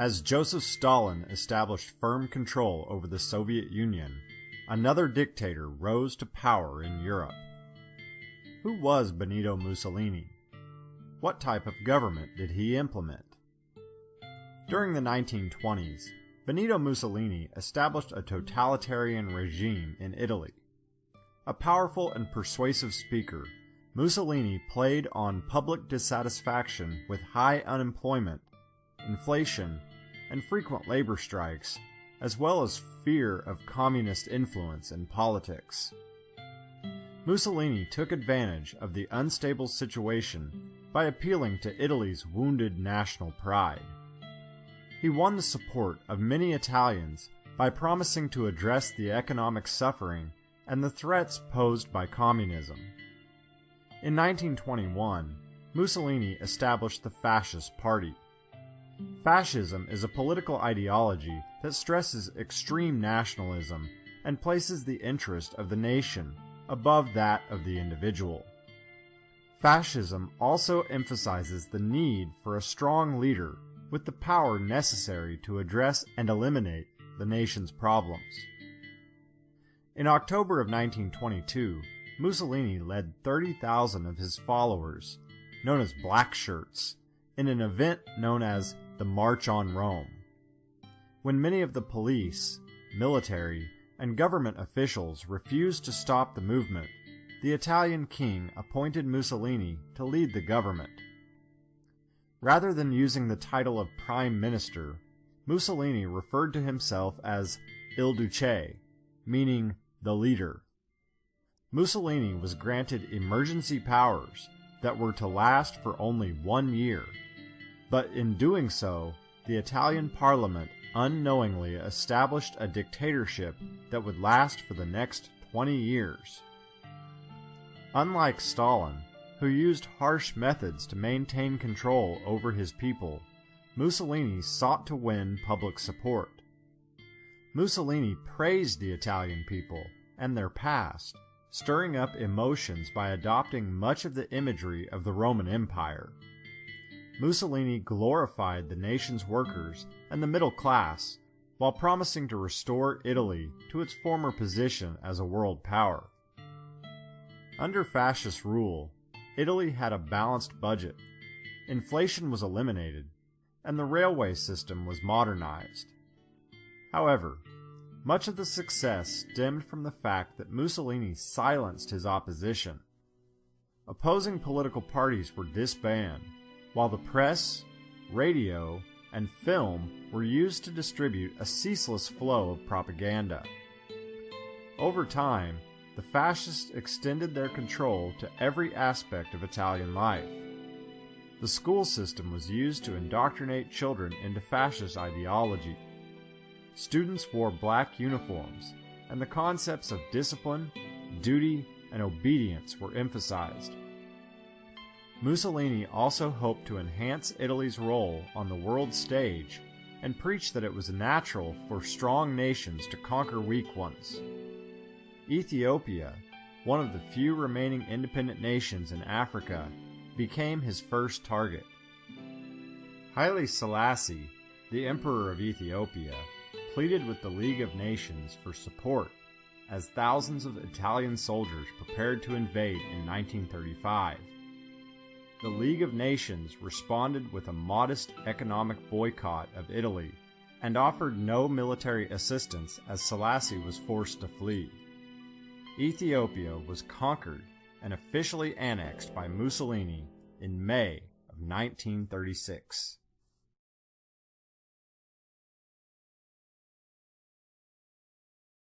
As Joseph Stalin established firm control over the Soviet Union, another dictator rose to power in Europe. Who was Benito Mussolini? What type of government did he implement? During the 1920s, Benito Mussolini established a totalitarian regime in Italy. A powerful and persuasive speaker, Mussolini played on public dissatisfaction with high unemployment, inflation, and frequent labor strikes, as well as fear of communist influence in politics. Mussolini took advantage of the unstable situation by appealing to Italy's wounded national pride. He won the support of many Italians by promising to address the economic suffering and the threats posed by communism. In 1921, Mussolini established the Fascist Party. Fascism is a political ideology that stresses extreme nationalism and places the interest of the nation above that of the individual. Fascism also emphasizes the need for a strong leader with the power necessary to address and eliminate the nation's problems. In October of 1922, Mussolini led 30,000 of his followers, known as Black Shirts, in an event known as the March on Rome. When many of the police, military, and government officials refused to stop the movement, the Italian king appointed Mussolini to lead the government. Rather than using the title of Prime Minister, Mussolini referred to himself as Il Duce, meaning the leader. Mussolini was granted emergency powers that were to last for only 1 year, but in doing so, the Italian parliament unknowingly established a dictatorship that would last for the next 20 years. Unlike Stalin, who used harsh methods to maintain control over his people, Mussolini sought to win public support. Mussolini praised the Italian people and their past, stirring up emotions by adopting much of the imagery of the Roman Empire. Mussolini glorified the nation's workers and the middle class, while promising to restore Italy to its former position as a world power. Under fascist rule, Italy had a balanced budget, inflation was eliminated, and the railway system was modernized. However, much of the success stemmed from the fact that Mussolini silenced his opposition. Opposing political parties were disbanded, while the press, radio, and film were used to distribute a ceaseless flow of propaganda. Over time, the fascists extended their control to every aspect of Italian life. The school system was used to indoctrinate children into fascist ideology. Students wore black uniforms, and the concepts of discipline, duty, and obedience were emphasized. Mussolini also hoped to enhance Italy's role on the world stage and preached that it was natural for strong nations to conquer weak ones. Ethiopia, one of the few remaining independent nations in Africa, became his first target. Haile Selassie, the Emperor of Ethiopia, pleaded with the League of Nations for support as thousands of Italian soldiers prepared to invade in 1935. The League of Nations responded with a modest economic boycott of Italy and offered no military assistance as Selassie was forced to flee. Ethiopia was conquered and officially annexed by Mussolini in May of 1936.